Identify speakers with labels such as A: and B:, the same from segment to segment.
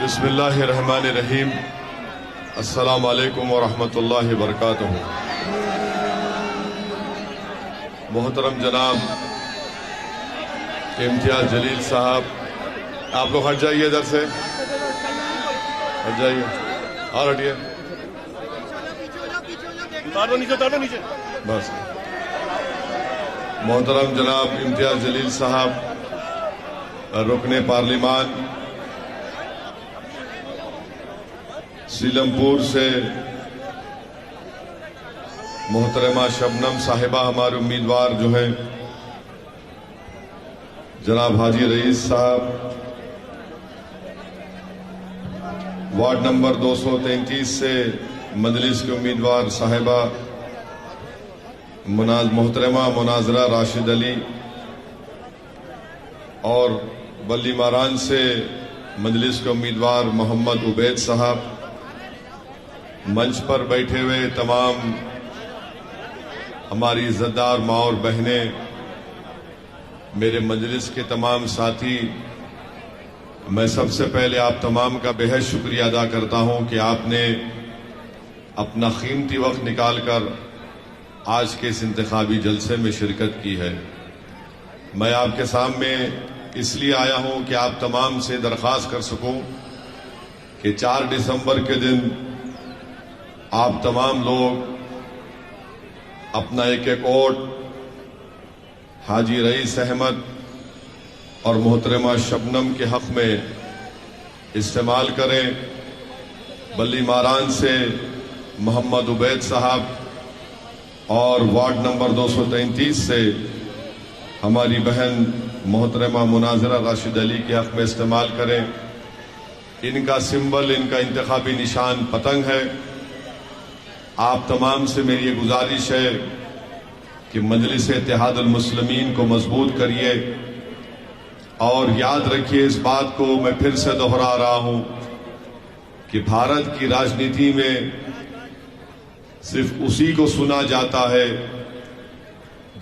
A: बिस्मिल्लाहिर्रहमानिर्रहीम। अस्सलामु अलैकुम वरहमतुल्लाहि वबरकातुहू। मोहतरम जनाब इम्तियाज जलील साहब, आप लोग हट जाइए, इधर से हट जाइए और हटिए, नीचे बस। मोहतरम जनाब इम्तियाज जलील साहब, रुकने पार्लिमान सीलमपुर से, मोहतरमा शबनम साहिबा हमारे उम्मीदवार जो हैं, जनाब हाजी रईस साहब वार्ड नंबर 233 से मजलिस के उम्मीदवार साहिबा मोहतरमा मुनाजरा राशिद अली, और बल्ली मारान से मजलिस के उम्मीदवार मोहम्मद उबैद साहब, मंच पर बैठे हुए तमाम हमारी इज्जतदार माँ और बहनें, मेरे मजलिस के तमाम साथी, मैं सबसे पहले आप तमाम का बेहद शुक्रिया अदा करता हूं कि आपने अपना कीमती वक्त निकालकर आज के इस इंतखाबी जलसे में शिरकत की है। मैं आपके सामने इसलिए आया हूं कि आप तमाम से दरख्वास्त कर सकूं कि 4 दिसंबर के दिन आप तमाम लोग अपना एक एक वोट हाजी रईस अहमद और मोहतरमा शबनम के हक में इस्तेमाल करें। बल्ली मारान से मोहम्मद उबैद साहब और वार्ड नंबर 233 से हमारी बहन मोहतरमा मुनाजरा राशिद अली के हक में इस्तेमाल करें। इनका सिंबल, इनका इंतखाबी निशान पतंग है। आप तमाम से मेरी ये गुजारिश है कि मजलिस इत्तेहादुल मुस्लिमीन को मजबूत करिए, और याद रखिए, इस बात को मैं फिर से दोहरा रहा हूं कि भारत की राजनीति में सिर्फ उसी को सुना जाता है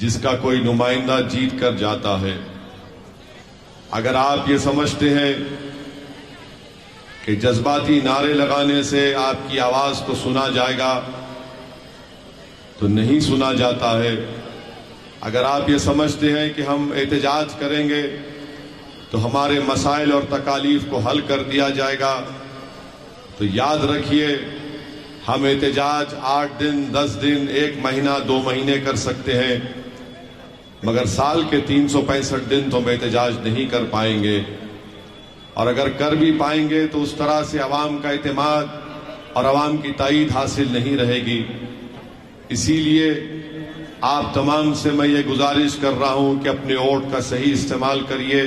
A: जिसका कोई नुमाइंदा जीत कर जाता है। अगर आप ये समझते हैं कि जज्बाती नारे लगाने से आपकी आवाज को सुना जाएगा, तो नहीं सुना जाता है। अगर आप ये समझते हैं कि हम एहतजाज करेंगे तो हमारे मसाइल और तकालीफ को हल कर दिया जाएगा, तो याद रखिए, हम एहतजाज 8 दिन, 10 दिन, 1 महीना, 2 महीने कर सकते हैं, मगर साल के 365 दिन तो हम एहतजाज नहीं कर पाएंगे। और अगर कर भी पाएंगे तो उस तरह से अवाम का एतमाद और अवाम की ताईद हासिल नहीं रहेगी। इसीलिए आप तमाम से मैं ये गुजारिश कर रहा हूं कि अपने वोट का सही इस्तेमाल करिए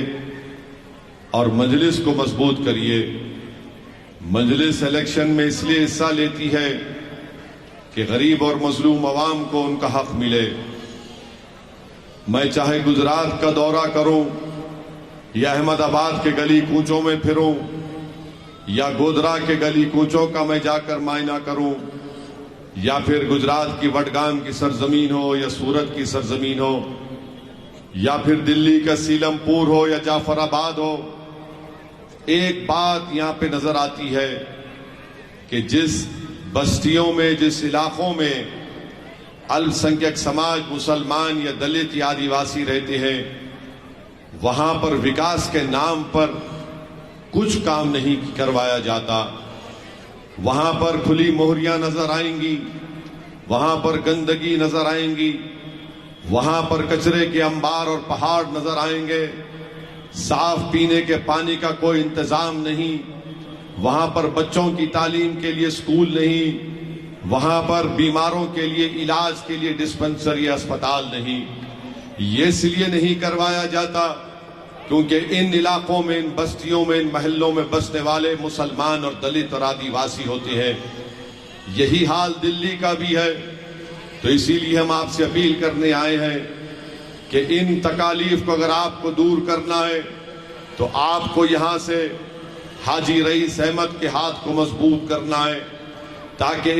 A: और मजलिस को मजबूत करिए। मजलिस इलेक्शन में इसलिए हिस्सा लेती है कि गरीब और मजलूम अवाम को उनका हक मिले। मैं चाहे गुजरात का दौरा करूं, या अहमदाबाद के गली कूचों में फिरूं, या गोधरा के गली कूचों का मैं जाकर मायना करूं, या फिर गुजरात की वडगाम की सरजमीन हो, या सूरत की सरजमीन हो, या फिर दिल्ली का सीलमपुर हो, या जाफराबाद हो, एक बात यहां पे नजर आती है कि जिस बस्तियों में, जिस इलाकों में अल्पसंख्यक समाज, मुसलमान या दलित या आदिवासी रहते हैं, वहां पर विकास के नाम पर कुछ काम नहीं करवाया जाता। वहां पर खुली मोहरियां नजर आएंगी, वहां पर गंदगी नजर आएंगी, वहां पर कचरे के अंबार और पहाड़ नजर आएंगे, साफ पीने के पानी का कोई इंतजाम नहीं, वहां पर बच्चों की तालीम के लिए स्कूल नहीं, वहां पर बीमारों के लिए इलाज के लिए डिस्पेंसरी अस्पताल नहीं। ये इसलिए नहीं करवाया जाता क्योंकि इन इलाकों में, इन बस्तियों में, इन महल्लों में बसने वाले मुसलमान और दलित और आदिवासी होते हैं। यही हाल दिल्ली का भी है। तो इसीलिए हम आपसे अपील करने आए हैं कि इन तकालीफ को अगर आपको दूर करना है तो आपको यहां से हाजी रईस अहमद के हाथ को मजबूत करना है, ताकि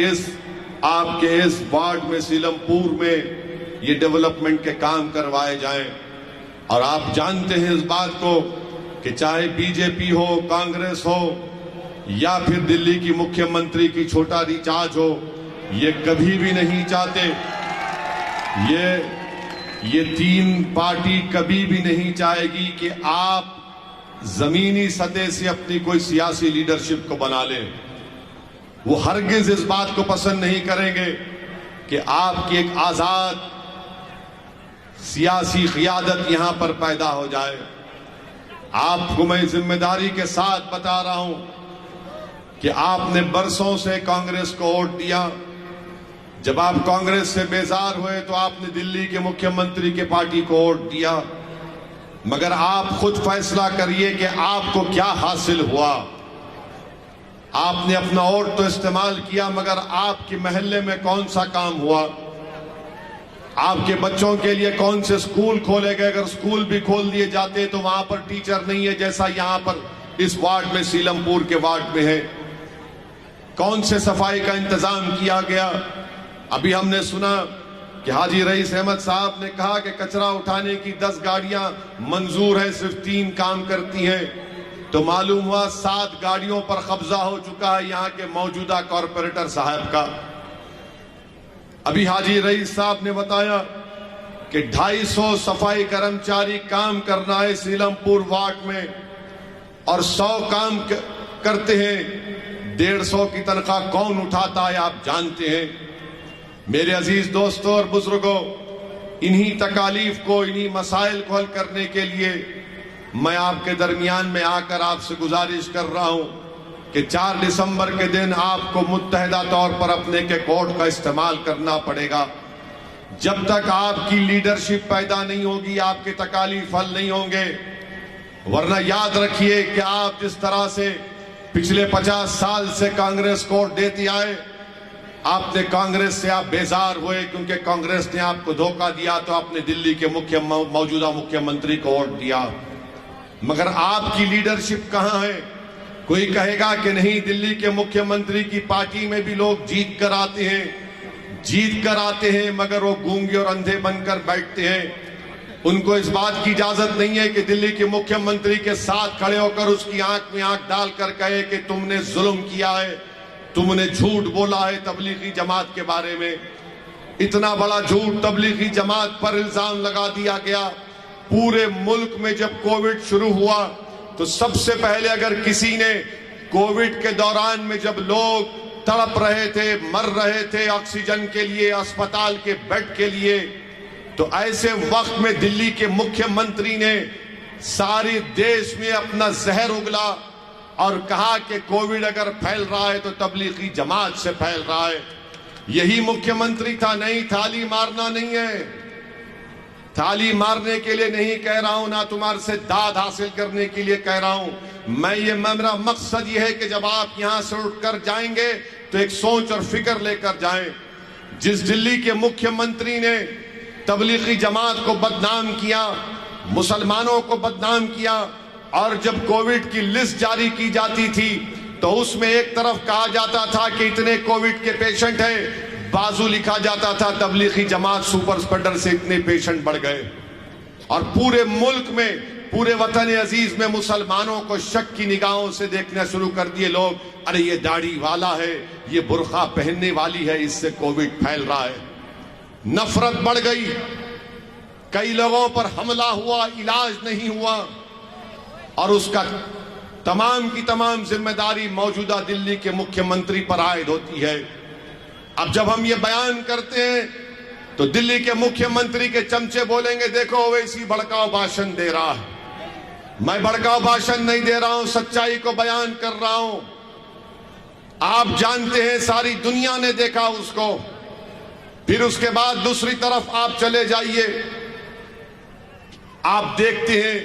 A: आपके इस वार्ड में, सीलमपुर में, ये डेवलपमेंट के काम करवाए जाएं। और आप जानते हैं इस बात को कि चाहे बीजेपी हो, कांग्रेस हो या फिर दिल्ली की मुख्यमंत्री की छोटा रिचार्ज हो, ये कभी भी नहीं चाहते। ये तीन पार्टी कभी भी नहीं चाहेगी कि आप जमीनी सतह से अपनी कोई सियासी लीडरशिप को बना लें। वो हरगिज इस बात को पसंद नहीं करेंगे कि आपकी एक आजाद सियासी क़ियादत यहां पर पैदा हो जाए। आपको मैं जिम्मेदारी के साथ बता रहा हूं कि आपने बरसों से कांग्रेस को वोट दिया। जब आप कांग्रेस से बेजार हुए तो आपने दिल्ली के मुख्यमंत्री के पार्टी को वोट दिया, मगर आप खुद फैसला करिए कि आपको क्या हासिल हुआ। आपने अपना वोट तो इस्तेमाल किया, मगर आपके मोहल्ले में कौन सा काम हुआ? आपके बच्चों के लिए कौन से स्कूल खोले गए? अगर स्कूल भी खोल दिए जाते तो वहां पर टीचर नहीं है, जैसा यहां पर इस वार्ड में, सीलमपुर के वार्ड में है। कौन से सफाई का इंतजाम किया गया? अभी हमने सुना कि हाजी रईस अहमद साहब ने कहा कि कचरा उठाने की 10 गाड़ियां मंजूर है, सिर्फ 3 काम करती हैं। तो मालूम हुआ 7 गाड़ियों पर कब्जा हो चुका है यहां के मौजूदा कॉरपोरेटर साहब का। अभी हाजी रईस साहब ने बताया कि 250 सफाई कर्मचारी काम करना है सीलमपुर वार्ड में, और 100 काम करते हैं। 150 की तनख्वाह कौन उठाता है आप जानते हैं। मेरे अजीज दोस्तों और बुजुर्गों, इन्हीं तकालीफ को, इन्हीं मसाइल को हल करने के लिए मैं आपके दरमियान में आकर आपसे गुजारिश कर रहा हूं कि 4 दिसंबर के दिन आपको मुत्तहदा तौर पर अपने के कोर्ट का इस्तेमाल करना पड़ेगा। जब तक आपकी लीडरशिप पैदा नहीं होगी, आपके तकालीफ हल नहीं होंगे। वरना याद रखिए कि आप जिस तरह से पिछले 50 साल से कांग्रेस को वोट देते आए, आपने कांग्रेस से आप बेजार हुए क्योंकि कांग्रेस ने आपको धोखा दिया, तो आपने दिल्ली के मौजूदा मुख्यमंत्री को वोट दिया। मगर आपकी लीडरशिप कहां है? कोई कहेगा कि नहीं, दिल्ली के मुख्यमंत्री की पार्टी में भी लोग जीत कर आते हैं, मगर वो गूंगे और अंधे बनकर बैठते हैं। उनको इस बात की इजाजत नहीं है कि दिल्ली के मुख्यमंत्री के साथ खड़े होकर उसकी आंख में आंख डालकर कहे कि तुमने जुल्म किया है, तुमने झूठ बोला है तबलीगी जमात के बारे में। इतना बड़ा झूठ तबलीगी जमात पर इल्जाम लगा दिया गया। पूरे मुल्क में जब कोविड शुरू हुआ तो सबसे पहले अगर किसी ने कोविड के दौरान में जब लोग तड़प रहे थे, मर रहे थे ऑक्सीजन के लिए, अस्पताल के बेड के लिए, तो ऐसे वक्त में दिल्ली के मुख्यमंत्री ने सारे देश में अपना जहर उगला और कहा कि कोविड अगर फैल रहा है तो तबलीगी जमात से फैल रहा है। यही मुख्यमंत्री था। नहीं, थाली मारना नहीं है, थाली मारने के लिए नहीं कह रहा हूं, ना तुम्हारे से दाद हासिल करने के लिए कह रहा हूं। मेरा मकसद यह है कि जब आप यहां से उठकर जाएंगे तो एक सोच और फिक्र लेकर जाएं। जिस दिल्ली के मुख्यमंत्री ने तबलीगी जमात को बदनाम किया, मुसलमानों को बदनाम किया, और जब कोविड की लिस्ट जारी की जाती थी तो उसमें एक तरफ कहा जाता था कि इतने कोविड के पेशेंट हैं, बाजू लिखा जाता था तबलीगी जमात सुपर स्प्रेडर से इतने पेशेंट बढ़ गए। और पूरे मुल्क में, पूरे वतन अजीज में मुसलमानों को शक की निगाहों से देखना शुरू कर दिए लोग। अरे ये दाढ़ी वाला है, ये बुर्का पहनने वाली है, इससे कोविड फैल रहा है। नफरत बढ़ गई, कई लोगों पर हमला हुआ, इलाज नहीं हुआ, और उसका तमाम की तमाम जिम्मेदारी मौजूदा दिल्ली के मुख्यमंत्री पर आयद होती है। अब जब हम ये बयान करते हैं तो दिल्ली के मुख्यमंत्री के चमचे बोलेंगे, देखो वैसी भड़काऊ भाषण दे रहा है। मैं भड़काऊ भाषण नहीं दे रहा हूं, सच्चाई को बयान कर रहा हूं। आप जानते हैं, सारी दुनिया ने देखा उसको। फिर उसके बाद दूसरी तरफ आप चले जाइए, आप देखते हैं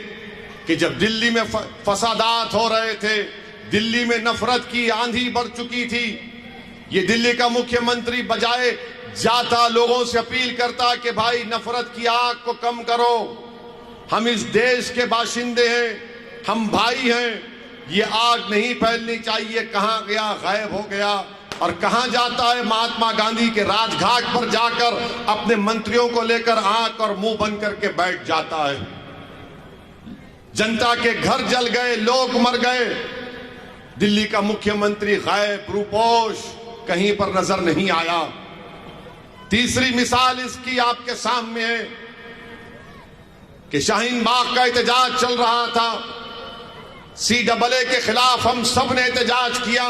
A: कि जब दिल्ली में फसादात हो रहे थे, दिल्ली में नफरत की आंधी बढ़ चुकी थी, ये दिल्ली का मुख्यमंत्री बजाय जाता लोगों से अपील करता कि भाई नफरत की आग को कम करो, हम इस देश के बाशिंदे हैं, हम भाई हैं, ये आग नहीं फैलनी चाहिए। कहां गया? गायब हो गया। और कहां जाता है? महात्मा गांधी के राजघाट पर जाकर अपने मंत्रियों को लेकर आंख और मुंह बंद करके बैठ जाता है। जनता के घर जल गए, लोग मर गए, दिल्ली का मुख्यमंत्री गायब, रूपोश, कहीं पर नजर नहीं आया। तीसरी मिसाल इसकी आपके सामने है कि शाहीन बाग का एहतजाज चल रहा था, CAA के खिलाफ हम सब ने एहतजाज किया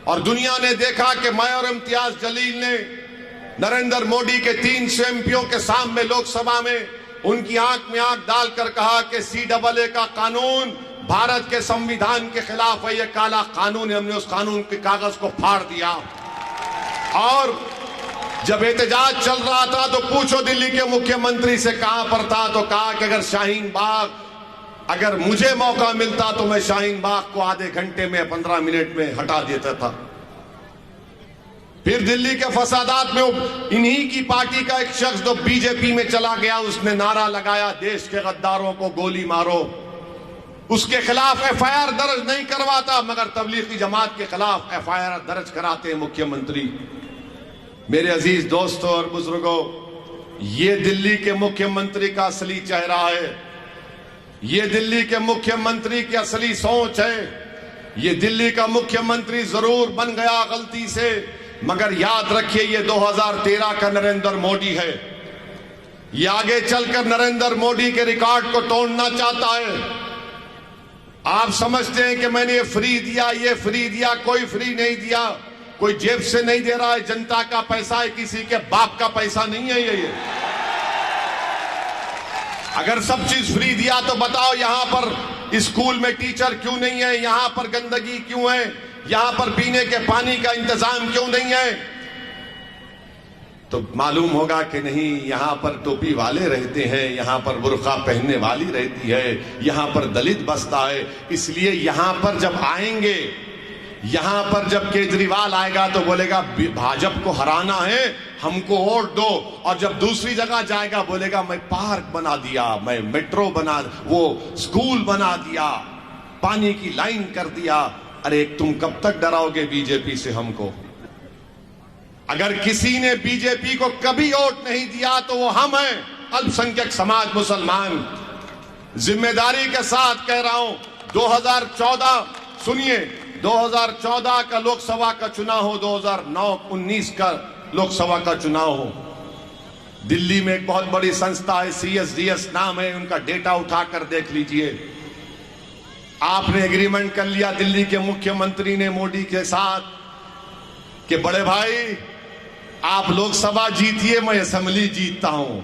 A: और दुनिया ने देखा कि मैं और इम्तियाज जलील ने नरेंद्र मोदी के 300 MPओं के सामने लोकसभा में उनकी आंख में आंख डालकर कहा कि CAA का कानून भारत के संविधान के खिलाफ है, यह काला कानून है। हमने उस कानून के कागज को फाड़ दिया। और जब एहतजाज चल रहा था तो पूछो दिल्ली के मुख्यमंत्री से कहां पर था, तो कहा कि अगर शाहीन बाग, अगर मुझे मौका मिलता तो मैं शाहीन बाग को आधे घंटे में 15 मिनट में हटा देता था। फिर दिल्ली के फसादात में इन्हीं की पार्टी का एक शख्स जो बीजेपी में चला गया, उसने नारा लगाया देश के गद्दारों को गोली मारो। उसके खिलाफ FIR दर्ज नहीं करवाता, मगर तबलीगी जमात के खिलाफ FIR दर्ज कराते हैं मुख्यमंत्री। मेरे अजीज दोस्तों और बुजुर्गों, ये दिल्ली के मुख्यमंत्री का असली चेहरा है, ये दिल्ली के मुख्यमंत्री की असली सोच है। ये दिल्ली का मुख्यमंत्री जरूर बन गया गलती से, मगर याद रखिए ये 2013 का नरेंद्र मोदी है। ये आगे चलकर नरेंद्र मोदी के रिकॉर्ड को तोड़ना चाहता है। आप समझते हैं कि मैंने ये फ्री दिया, ये फ्री दिया, कोई फ्री नहीं दिया, कोई जेब से नहीं दे रहा है, जनता का पैसा है, किसी के बाप का पैसा नहीं है ये। अगर सब चीज फ्री दिया तो बताओ यहां पर स्कूल में टीचर क्यों नहीं है, यहां पर गंदगी क्यों है, यहां पर पीने के पानी का इंतजाम क्यों नहीं है? तो मालूम होगा कि नहीं, यहां पर टोपी वाले रहते हैं, यहां पर बुर्का पहनने वाली रहती है, यहां पर दलित बसता है। इसलिए यहां पर जब आएंगे, यहां पर जब केजरीवाल आएगा तो बोलेगा भाजपा को हराना है, हमको वोट दो। और जब दूसरी जगह जाएगा बोलेगा मैं पार्क बना दिया, मैं मेट्रो बना, वो स्कूल बना दिया, पानी की लाइन कर दिया। अरे तुम कब तक डराओगे बीजेपी से हमको? अगर किसी ने बीजेपी को कभी वोट नहीं दिया तो वो हम हैं, अल्पसंख्यक समाज मुसलमान। जिम्मेदारी के साथ कह रहा हूं, 2014 सुनिए, 2014 का लोकसभा का चुनाव हो, 2019 का लोकसभा का चुनाव हो, दिल्ली में एक बहुत बड़ी संस्था है, CSDS नाम है, उनका डेटा उठाकर देख लीजिए। आपने एग्रीमेंट कर लिया दिल्ली के मुख्यमंत्री ने मोदी के साथ कि बड़े भाई आप लोकसभा जीतिए, मैं असेंबली जीतता हूं।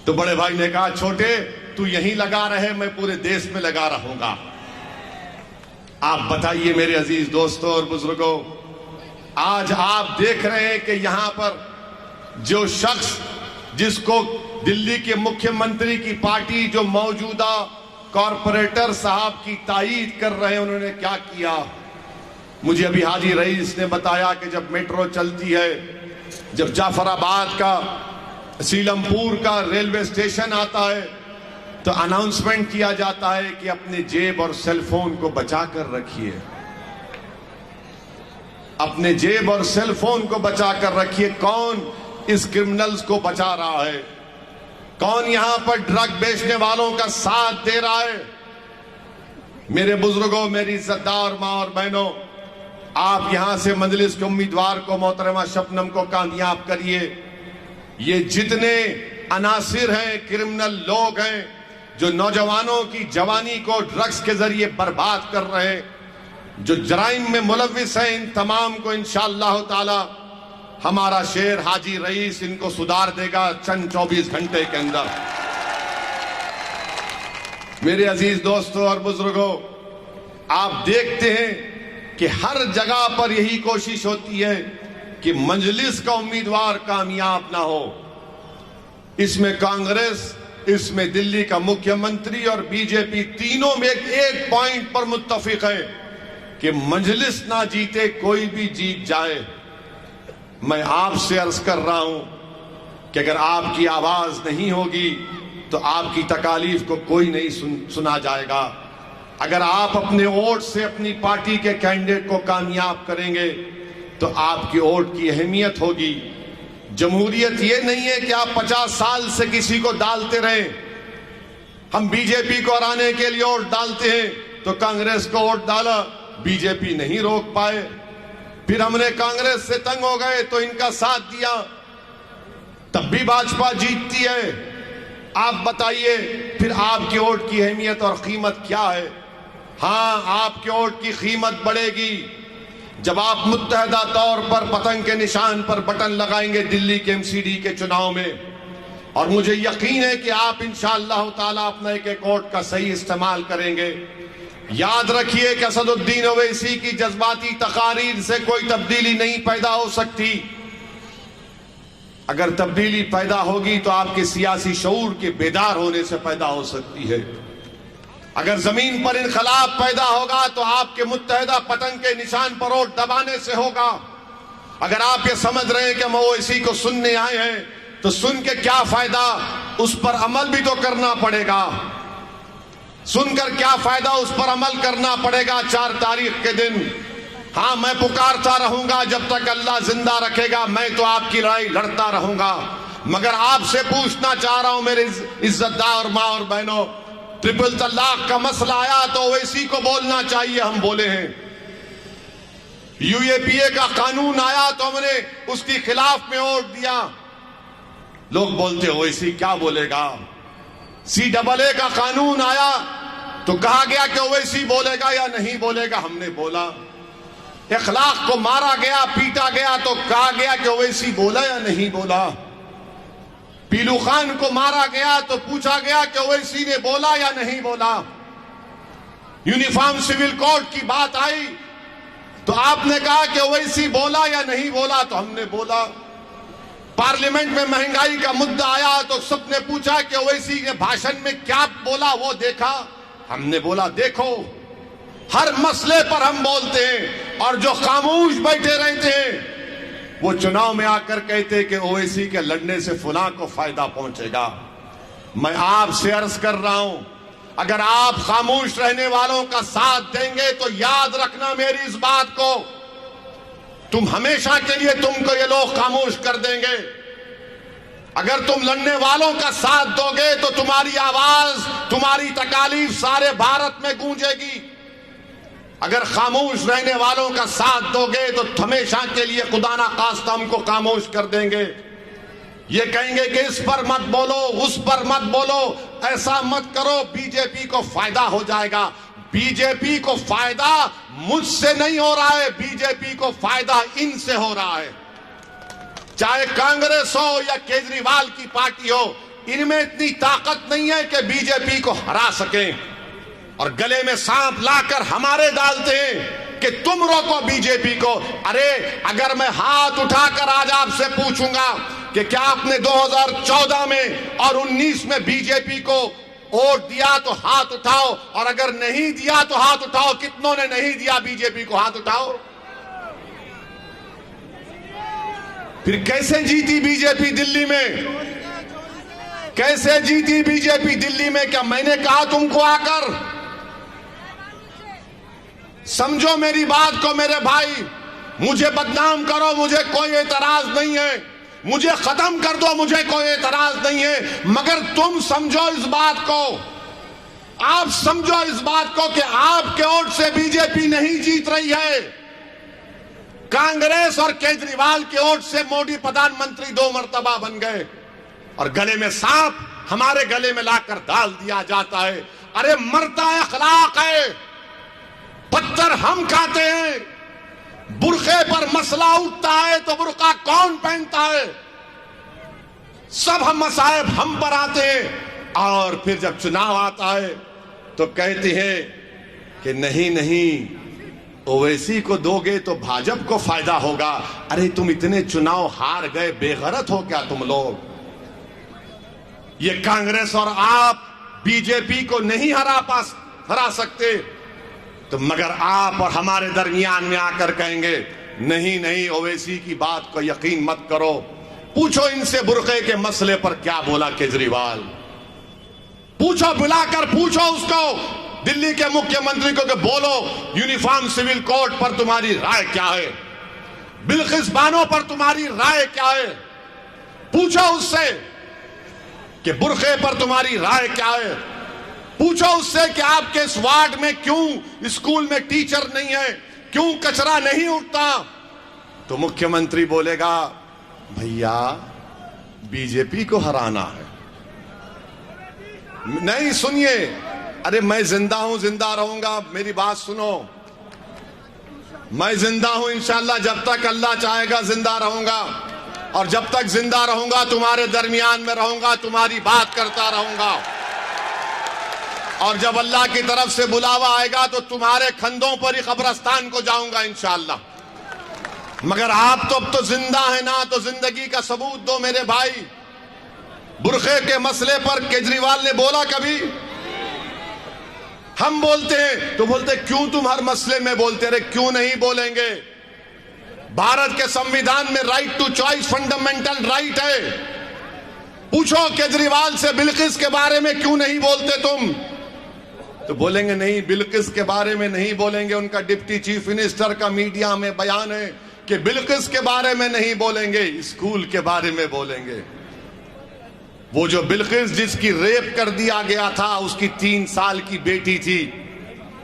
A: तो बड़े भाई ने कहा छोटे तू यहीं लगा रहे, मैं पूरे देश में लगा रहूंगा। आप बताइए मेरे अजीज दोस्तों और बुजुर्गों, आज आप देख रहे हैं कि यहां पर जो शख्स जिसको दिल्ली के मुख्यमंत्री की पार्टी जो मौजूदा कॉरपोरेटर साहब की तायीद कर रहे हैं, उन्होंने क्या किया? मुझे अभी हाजी रईस ने बताया कि जब मेट्रो चलती है, जब जाफराबाद का सीलमपुर का रेलवे स्टेशन आता है तो अनाउंसमेंट किया जाता है कि अपने जेब और सेल फोन को बचा कर रखिए, अपने जेब और सेल फोन को बचा कर रखिए। कौन इस क्रिमिनल्स को बचा रहा है? कौन यहां पर ड्रग बेचने वालों का साथ दे रहा है? मेरे बुजुर्गों, मेरी इज्जतदार मां और बहनों, आप यहां से मजलिस के उम्मीदवार को, मोहतरमा शबनम को कामयाब करिए। ये जितने अनासिर हैं, क्रिमिनल लोग हैं जो नौजवानों की जवानी को ड्रग्स के जरिए बर्बाद कर रहे हैं, जो जराइम में मुलविस हैं, इन तमाम को इंशाअल्लाह ताला हमारा शेर हाजी रईस इनको सुधार देगा चंद 24 घंटे के अंदर। मेरे अजीज दोस्तों और बुजुर्गों, आप देखते हैं कि हर जगह पर यही कोशिश होती है कि मजलिस का उम्मीदवार कामयाब ना हो। इसमें कांग्रेस, इसमें दिल्ली का मुख्यमंत्री और बीजेपी तीनों में एक पॉइंट पर मुत्तफिक है कि मजलिस ना जीते, कोई भी जीत जाए। मैं आपसे अर्ज कर रहा हूं कि अगर आपकी आवाज नहीं होगी तो आपकी तकालीफ को कोई नहीं सुना जाएगा। अगर आप अपने वोट से अपनी पार्टी के कैंडिडेट को कामयाब करेंगे तो आपकी वोट की अहमियत होगी। जमहूरियत ये नहीं है कि आप 50 साल से किसी को डालते रहें। हम बीजेपी को हराने के लिए वोट डालते हैं तो कांग्रेस को वोट डाला, बीजेपी नहीं रोक पाए। फिर हमने कांग्रेस से तंग हो गए तो इनका साथ दिया, तब भी भाजपा जीतती है। आप बताइए फिर आपके वोट की अहमियत और कीमत क्या है? हाँ, आपके वोट की कीमत बढ़ेगी जब आप मुत्तहदा तौर पर पतंग के निशान पर बटन लगाएंगे दिल्ली के एमसीडी के चुनाव में। और मुझे यकीन है कि आप इंशाअल्लाह ताला अपना एक एक वोट का सही इस्तेमाल करेंगे। याद रखिए कि असदुद्दीन ओवैसी की जज्बाती तकारीर से कोई तब्दीली नहीं पैदा हो सकती। अगर तब्दीली पैदा होगी तो आपके सियासी शऊर के बेदार होने से पैदा हो सकती है। अगर जमीन पर इनकलाब पैदा होगा तो आपके मुत्तहदा पतंग के निशान पर वोट दबाने से होगा। अगर आप ये समझ रहे हैं कि हम ओवैसी को सुनने आए हैं तो सुन के क्या फायदा, उस पर अमल भी तो करना पड़ेगा। सुनकर क्या फायदा, उस पर अमल करना पड़ेगा 4 तारीख के दिन। हाँ, मैं पुकारता रहूंगा जब तक अल्लाह जिंदा रखेगा, मैं तो आपकी लड़ाई लड़ता रहूंगा। मगर आपसे पूछना चाह रहा हूं मेरे इज्जतदार माँ और बहनों, ट्रिपल तलाक का मसला आया तो ओवैसी को बोलना चाहिए, हम बोले हैं। यूएपीए का कानून आया तो हमने उसके खिलाफ में वोट दिया। लोग बोलते ओवैसी क्या बोलेगा। CAA का कानून आया तो कहा गया कि ओवैसी बोलेगा या नहीं बोलेगा, हमने बोला। इखलाक को मारा गया, पीटा गया तो कहा गया कि ओवैसी बोला या नहीं बोला। पीलू खान को मारा गया तो पूछा गया कि ओवैसी ने बोला या नहीं बोला। यूनिफॉर्म सिविल कोड की बात आई तो आपने कहा कि ओवैसी बोला या नहीं बोला, तो हमने बोला। पार्लियामेंट में महंगाई का मुद्दा आया तो सबने पूछा कि ओवैसी ने भाषण में क्या बोला, वो देखा, हमने बोला देखो। हर मसले पर हम बोलते हैं और जो खामोश बैठे रहते हैं वो चुनाव में आकर कहते कि ओवैसी के लड़ने से फुला को फायदा पहुंचेगा। मैं आपसे अर्ज कर रहा हूं, अगर आप खामोश रहने वालों का साथ देंगे तो याद रखना मेरी इस बात को, तुम हमेशा के लिए तुमको ये लोग खामोश कर देंगे। अगर तुम लड़ने वालों का साथ दोगे तो तुम्हारी आवाज, तुम्हारी तकालीफ सारे भारत में गूंजेगी। अगर खामोश रहने वालों का साथ दोगे तो हमेशा के लिए खुदा ना खास्ता हमको खामोश कर देंगे। ये कहेंगे कि इस पर मत बोलो, उस पर मत बोलो, ऐसा मत करो, बीजेपी को फायदा हो जाएगा। बीजेपी को फायदा मुझसे नहीं हो रहा है, बीजेपी को फायदा इनसे हो रहा है। चाहे कांग्रेस हो या केजरीवाल की पार्टी हो, इनमें इतनी ताकत नहीं है कि बीजेपी को हरा सकें और गले में सांप लाकर हमारे डालते हैं कि तुम रोको बीजेपी को। अरे अगर मैं हाथ उठाकर आज आपसे पूछूंगा कि क्या आपने 2014 में और 19 में बीजेपी को वोट दिया तो हाथ उठाओ, और अगर नहीं दिया तो हाथ उठाओ। कितनों ने नहीं दिया बीजेपी को, हाथ उठाओ। फिर कैसे जीती बीजेपी दिल्ली में? कैसे जीती बीजेपी दिल्ली में? क्या मैंने कहा तुमको आकर? समझो मेरी बात को मेरे भाई। मुझे बदनाम करो, मुझे कोई एतराज नहीं है, मुझे खत्म कर दो, मुझे कोई एतराज नहीं है। मगर तुम समझो इस बात को, आप समझो इस बात को कि आपके वोट से बीजेपी नहीं जीत रही है। कांग्रेस और केजरीवाल के वोट से मोदी प्रधानमंत्री 2 मर्तबा बन गए और गले में सांप हमारे गले में लाकर डाल दिया जाता है। अरे मरता है अखलाक है, पत्थर हम खाते हैं। बुरखे पर मसला उठता है तो बुरका कौन पहनता है? सब हम मसाइब हम पर आते हैं और फिर जब चुनाव आता है तो कहते हैं कि नहीं नहीं, ओवैसी को दोगे तो भाजपा को फायदा होगा। अरे तुम इतने चुनाव हार गए, बेगैरत हो क्या तुम लोग? ये कांग्रेस और आप बीजेपी को नहीं हरा सकते, तो मगर आप और हमारे दरमियान में आकर कहेंगे नहीं नहीं, ओवैसी की बात को यकीन मत करो। पूछो इनसे बुरखे के मसले पर क्या बोला केजरीवाल, पूछो, बुलाकर पूछो उसको, दिल्ली के मुख्यमंत्री को कि बोलो यूनिफॉर्म सिविल कोड पर तुम्हारी राय क्या है, बिल्किस बानो पर तुम्हारी राय क्या है। पूछो उससे कि बुरखे पर तुम्हारी राय क्या है। पूछो उससे कि आपके इस वार्ड में क्यों स्कूल में टीचर नहीं है, क्यों कचरा नहीं उठता, तो मुख्यमंत्री बोलेगा भैया बीजेपी को हराना है। नहीं, सुनिए, अरे मैं जिंदा हूं, जिंदा रहूंगा, मेरी बात सुनो। मैं जिंदा हूं इंशाअल्लाह, जब तक अल्लाह चाहेगा जिंदा रहूंगा, और जब तक जिंदा रहूंगा तुम्हारे दरमियान में रहूंगा, तुम्हारी बात करता रहूंगा, और जब अल्लाह की तरफ से बुलावा आएगा तो तुम्हारे खंदों पर ही कब्रिस्तान को जाऊंगा इंशाअल्लाह। मगर आप तो अब तो जिंदा है ना, तो जिंदगी का सबूत दो मेरे भाई। बुरखे के मसले पर केजरीवाल ने बोला कभी? हम बोलते हैं तो बोलते क्यों तुम हर मसले में बोलते रहे, क्यों नहीं बोलेंगे? भारत के संविधान में right to choice fundamental right है। पूछो केजरीवाल से बिल्किस के बारे में क्यों नहीं बोलते तुम, तो बोलेंगे नहीं, बिल्किस के बारे में नहीं बोलेंगे। उनका डिप्टी चीफ मिनिस्टर का मीडिया में बयान है कि बिल्किस के बारे में नहीं बोलेंगे, स्कूल के बारे में बोलेंगे। वो जो बिल्किस जिसकी रेप कर दिया गया था, उसकी 3 साल की बेटी थी,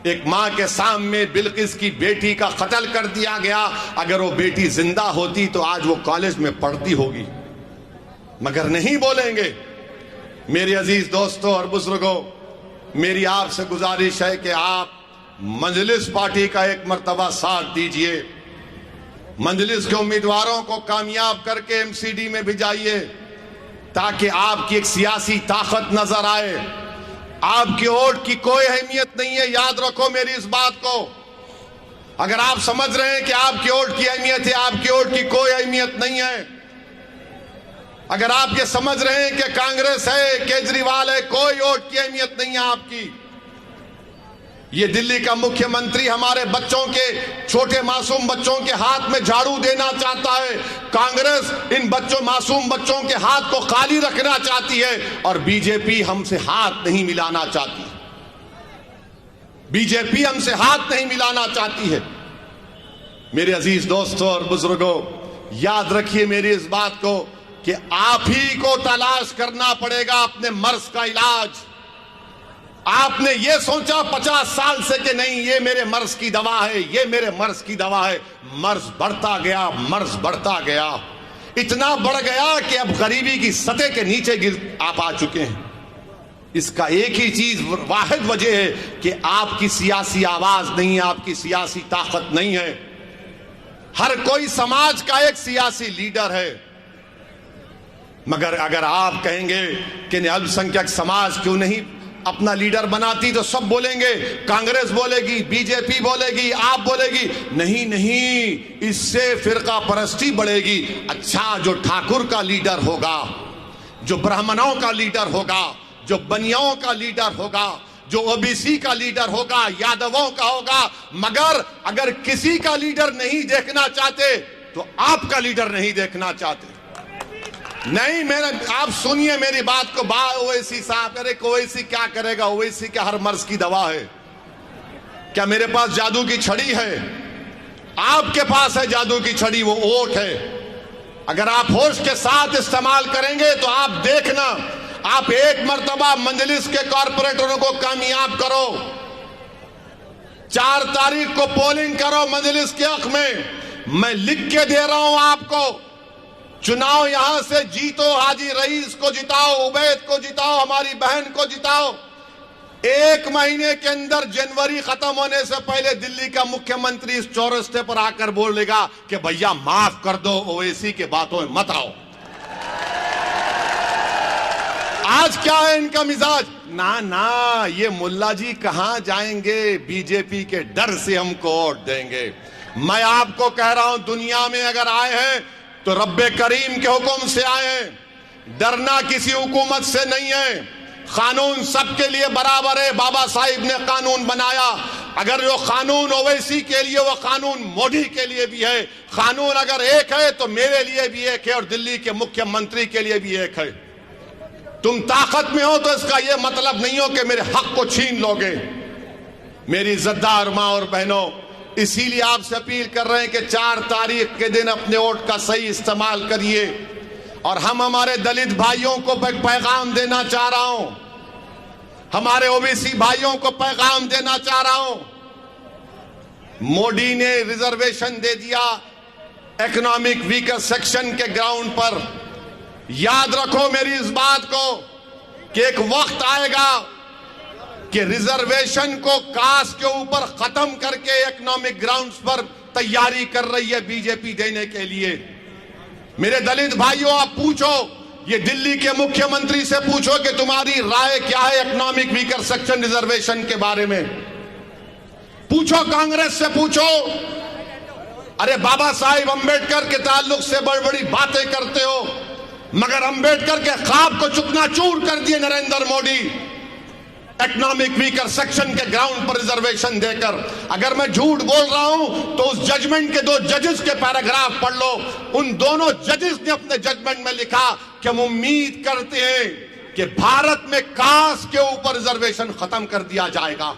A: एक मां के सामने बिल्किस की बेटी का कत्ल कर दिया गया। अगर वो बेटी जिंदा होती तो आज वो कॉलेज में पढ़ती होगी, मगर नहीं बोलेंगे। मेरे अजीज दोस्तों और बुजुर्गों, मेरी आपसे गुजारिश है कि आप मजलिस पार्टी का एक मर्तबा साथ दीजिए, मजलिस के उम्मीदवारों को कामयाब करके एमसीडी में भिजाइए, ताकि आपकी एक सियासी ताकत नजर आए। आपके वोट की कोई अहमियत नहीं है, याद रखो मेरी इस बात को। अगर आप समझ रहे हैं कि आपके वोट की अहमियत है, आपके वोट की कोई अहमियत नहीं है। अगर आप ये समझ रहे हैं कि कांग्रेस है, केजरीवाल है, कोई वोट की अहमियत नहीं है आपकी। ये दिल्ली का मुख्यमंत्री हमारे बच्चों के, छोटे मासूम बच्चों के हाथ में झाड़ू देना चाहता है। कांग्रेस इन मासूम बच्चों के हाथ को खाली रखना चाहती है, और बीजेपी हमसे हाथ नहीं मिलाना चाहती। बीजेपी हमसे हाथ नहीं मिलाना चाहती है। मेरे अजीज दोस्तों और बुजुर्गों, याद रखिए मेरी इस बात को कि आप ही को तलाश करना पड़ेगा अपने मर्ज का इलाज। आपने ये सोचा 50 साल से कि नहीं ये मेरे मर्ज की दवा है, ये मेरे मर्ज की दवा है। मर्ज बढ़ता गया, मर्ज बढ़ता गया, इतना बढ़ गया कि अब गरीबी की सतह के नीचे आप आ चुके हैं। इसका एक ही चीज, वाहिद वजह है कि आपकी सियासी आवाज नहीं है, आपकी सियासी ताकत नहीं है। हर कोई समाज का एक सियासी लीडर है, मगर अगर आप कहेंगे कि अल्पसंख्यक समाज क्यों नहीं अपना लीडर बनाती, तो सब बोलेंगे, कांग्रेस बोलेगी, बीजेपी बोलेगी, आप बोलेगी। नहीं नहीं, इससे फिरका परस्ती बढ़ेगी। अच्छा, जो ठाकुर का लीडर होगा, जो ब्राह्मणों का लीडर होगा, जो बनियाओं का लीडर होगा, जो ओबीसी का लीडर होगा, यादवों का होगा। मगर अगर किसी का लीडर नहीं देखना चाहते तो आपका लीडर नहीं देखना चाहते। नहीं, आप सुनिए मेरी बात को। ओवैसी साहब, अरे ओवैसी क्या करेगा? ओवैसी क्या हर मर्ज की दवा है? क्या मेरे पास जादू की छड़ी है? आपके पास है जादू की छड़ी, वो वोट है। अगर आप होश के साथ इस्तेमाल करेंगे तो आप देखना, आप एक मर्तबा मजलिस के कॉर्पोरेटरों को कामयाब करो। 4 तारीख को पोलिंग करो मजलिस के हक में। मैं लिख के दे रहा हूं आपको, चुनाव यहां से जीतो, हाजी रईस को जिताओ, उबैद को जिताओ, हमारी बहन को जिताओ। 1 महीने के अंदर जनवरी खत्म होने से पहले दिल्ली का मुख्यमंत्री इस चौरस्ते पर आकर बोलेगा कि भैया माफ कर दो, ओवैसी के बातों में मत आओ। आज क्या है इनका मिजाज? ना ना, ये मुल्ला जी कहां जाएंगे, बीजेपी के डर से हमको वोट देंगे। मैं आपको कह रहा हूं, दुनिया में अगर आए हैं तो रब्बे करीम के हुक्म से आए हैं। डरना किसी हुकूमत से नहीं है। कानून सबके लिए बराबर है। बाबा साहिब ने कानून बनाया। अगर वो कानून ओवैसी के लिए, वो कानून मोदी के लिए भी है। कानून अगर एक है तो मेरे लिए भी एक है, और दिल्ली के मुख्यमंत्री के लिए भी एक है। तुम ताकत में हो तो इसका यह मतलब नहीं हो कि मेरे हक को छीन लोगे। मेरी इज्जतदार मां और बहनों, इसीलिए आपसे अपील कर रहे हैं कि 4 तारीख के दिन अपने वोट का सही इस्तेमाल करिए। और हम हमारे दलित भाइयों को एक पैगाम देना चाह रहा हूं। हमारे ओबीसी भाइयों को पैगाम देना चाह रहा हूं, मोदी ने रिजर्वेशन दे दिया इकोनॉमिक वीकर सेक्शन के ग्राउंड पर। याद रखो मेरी इस बात को कि एक वक्त आएगा कि रिजर्वेशन को कास्ट के ऊपर खत्म करके इकोनॉमिक ग्राउंड्स पर तैयारी कर रही है बीजेपी देने के लिए। मेरे दलित भाइयों, आप पूछो, ये दिल्ली के मुख्यमंत्री से पूछो कि तुम्हारी राय क्या है इकोनॉमिक वीकर सेक्शन रिजर्वेशन के बारे में। पूछो, कांग्रेस से पूछो। अरे बाबा साहिब अंबेडकर के ताल्लुक से बड़ी बड़ी बातें करते हो, मगर अंबेडकर के ख्वाब को चूकनाचूर कर दिए Narendra Modi economic weaker section के ग्राउंड पर रिजर्वेशन देकर। अगर मैं झूठ बोल रहा हूं तो उस जजमेंट के 2 जजेस के पैराग्राफ पढ़ लो। उन दोनों जजेस ने अपने जजमेंट में लिखा कि हम उम्मीद करते हैं कि भारत में कास्ट के ऊपर रिजर्वेशन खत्म कर दिया जाएगा।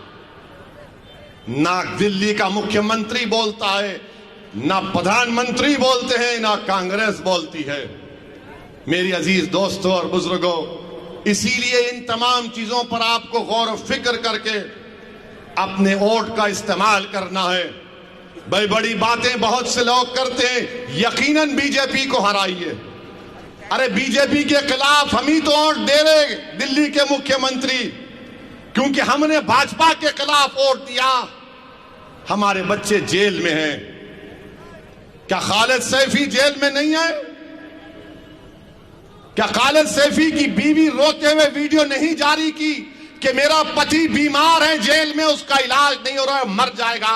A: ना दिल्ली का मुख्यमंत्री बोलता है, ना प्रधानमंत्री बोलते हैं, ना कांग्रेस बोलती है। मेरी अजीज दोस्तों और बुजुर्गों, इसीलिए इन तमाम चीजों पर आपको गौर और फिक्र करके अपने वोट का इस्तेमाल करना है। बड़ी बड़ी बातें बहुत से लोग करते हैं, यकीनन बीजेपी को हराइए। अरे बीजेपी के खिलाफ हम ही तो वोट दे रहे दिल्ली के मुख्यमंत्री, क्योंकि हमने भाजपा के खिलाफ वोट दिया। हमारे बच्चे जेल में हैं। क्या खालिद सैफी जेल में नहीं है? क्या खालिद सैफी की बीवी रोते हुए वीडियो नहीं जारी की कि मेरा पति बीमार है, जेल में, उसका इलाज नहीं हो रहा है, मर जाएगा?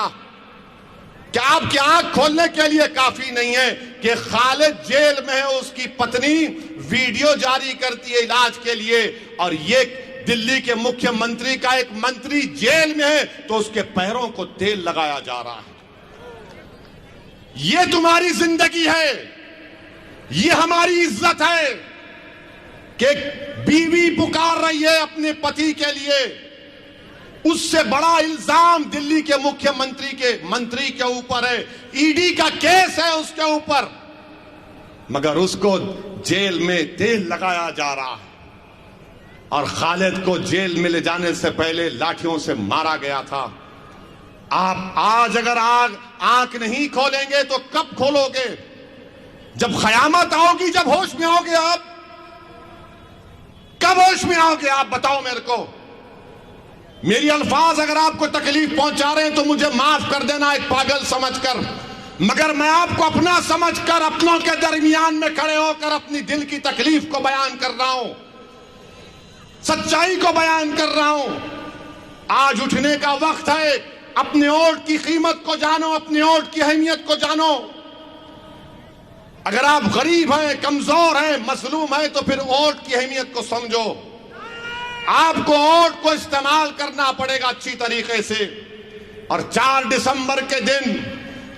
A: क्या आपकी आंख खोलने के लिए काफी नहीं है कि खालिद जेल में है, उसकी पत्नी वीडियो जारी करती है इलाज के लिए, और ये दिल्ली के मुख्यमंत्री का एक मंत्री जेल में है तो उसके पैरों को तेल लगाया जा रहा है। ये तुम्हारी जिंदगी है, ये हमारी इज्जत है कि बीवी पुकार रही है अपने पति के लिए। उससे बड़ा इल्जाम दिल्ली के मुख्यमंत्री के मंत्री के ऊपर है, ईडी का केस है उसके ऊपर, मगर उसको जेल में तेल लगाया जा रहा है। और खालिद को जेल में ले जाने से पहले लाठियों से मारा गया था। आप आज अगर आंख नहीं खोलेंगे तो कब खोलोगे? जब कयामत आओगी, जब होश में आओगे आप? कब होश में आओगे आप? बताओ मेरे को। मेरी अल्फाज अगर आपको तकलीफ पहुंचा रहे हैं तो मुझे माफ कर देना एक पागल समझकर, मगर मैं आपको अपना समझकर, अपनों के दरमियान में खड़े होकर अपनी दिल की तकलीफ को बयान कर रहा हूं, सच्चाई को बयान कर रहा हूं। आज उठने का वक्त है। अपने वोट की कीमत को जानो, अपने वोट की अहमियत को जानो। अगर आप गरीब हैं, कमजोर हैं, मसलूम हैं, तो फिर वोट की अहमियत को समझो। आपको वोट को इस्तेमाल करना पड़ेगा अच्छी तरीके से। और 4 दिसंबर के दिन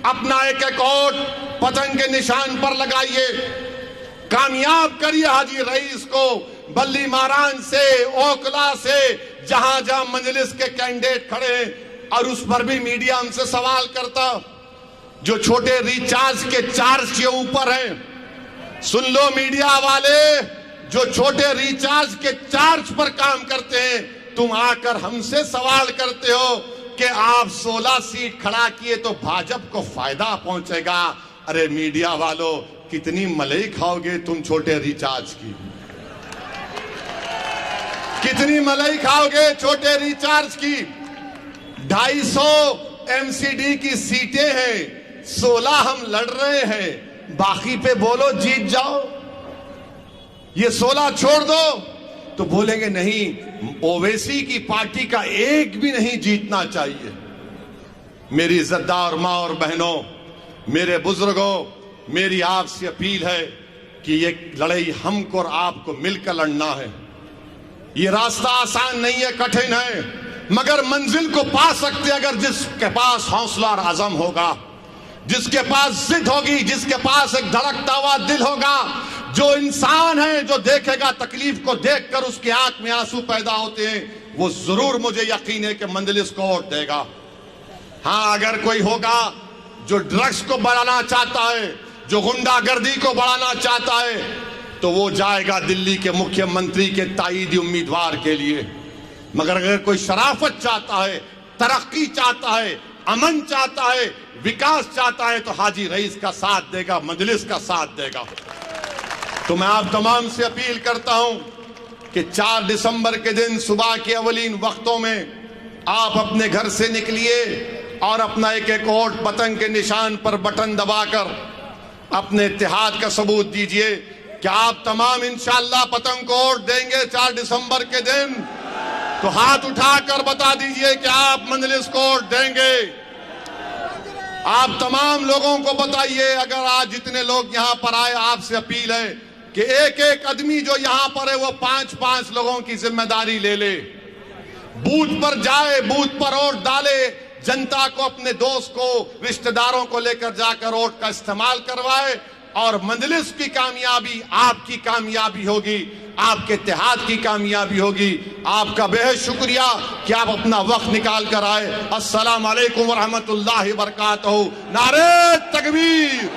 A: अपना एक एक वोट पतंग के निशान पर लगाइए। कामयाब करिए हाजी रईस को, बल्ली मारान से, ओकला से, जहां जहां मजलिस के कैंडिडेट खड़े हैं। और उस पर भी मीडिया हमसे सवाल करता, जो छोटे रिचार्ज के चार्ज के ऊपर है। सुन लो मीडिया वाले, जो छोटे रिचार्ज के चार्ज पर काम करते हैं, तुम आकर हमसे सवाल करते हो कि आप 16 सीट खड़ा किए तो भाजपा को फायदा पहुंचेगा। अरे मीडिया वालों, कितनी मलाई खाओगे तुम छोटे रिचार्ज की? कितनी मलाई खाओगे छोटे रिचार्ज की? 250 एमसीडी की सीटें हैं, 16 हम लड़ रहे हैं, बाकी पे बोलो जीत जाओ। ये 16 छोड़ दो तो बोलेंगे नहीं, ओवैसी की पार्टी का एक भी नहीं जीतना चाहिए। मेरी इज्जतदार मां और बहनों, मेरे बुजुर्गों, मेरी आपसे अपील है कि ये लड़ाई हमको और आपको मिलकर लड़ना है। ये रास्ता आसान नहीं है, कठिन है, मगर मंजिल को पा सकते अगर जिसके पास हौसला और आजम होगा, जिसके पास जिद होगी, जिसके पास एक धड़कता हुआ दिल होगा। जो इंसान है, जो देखेगा तकलीफ को देखकर उसकी आंख में आंसू पैदा होते हैं, वो जरूर मुझे यकीन है कि मंजिल को वोट देगा। हाँ, अगर कोई होगा जो ड्रग्स को बढ़ाना चाहता है, जो गुंडागर्दी को बढ़ाना चाहता है, तो वो जाएगा दिल्ली के मुख्यमंत्री के ताईदी उम्मीदवार के लिए। मगर अगर कोई शराफत चाहता है, तरक्की चाहता है, अमन चाहता है, विकास चाहता है, तो हाजी रईस का साथ देगा, मजलिस का साथ देगा। तो मैं आप तमाम से अपील करता हूं कि 4 दिसंबर के दिन सुबह के अवलीन वक्तों में आप अपने घर से निकलिए और अपना एक एक वोट पतंग के निशान पर बटन दबाकर अपने इत्तेहाद का सबूत दीजिए। क्या आप तमाम इंशाअल्लाह पतंग को वोट देंगे 4 दिसंबर के दिन? तो हाथ उठाकर बता दीजिए कि आप मजलिस को वोट देंगे। आप तमाम लोगों को बताइए, अगर आज जितने लोग यहां पर आए, आपसे अपील है कि एक एक आदमी जो यहां पर है वो 5-5 लोगों की जिम्मेदारी ले ले, बूथ पर जाए, बूथ पर वोट डाले, जनता को, अपने दोस्त को, रिश्तेदारों को लेकर जाकर वोट का इस्तेमाल करवाए और मजलिस की कामयाबी आपकी कामयाबी होगी, आपके इत्तेहाद की कामयाबी होगी। आपका बेहद शुक्रिया कि आप अपना वक्त निकाल कर आए। अस्सलाम वालेकुम व रहमतुल्लाहि व बरकातहू। नारे तकबीर।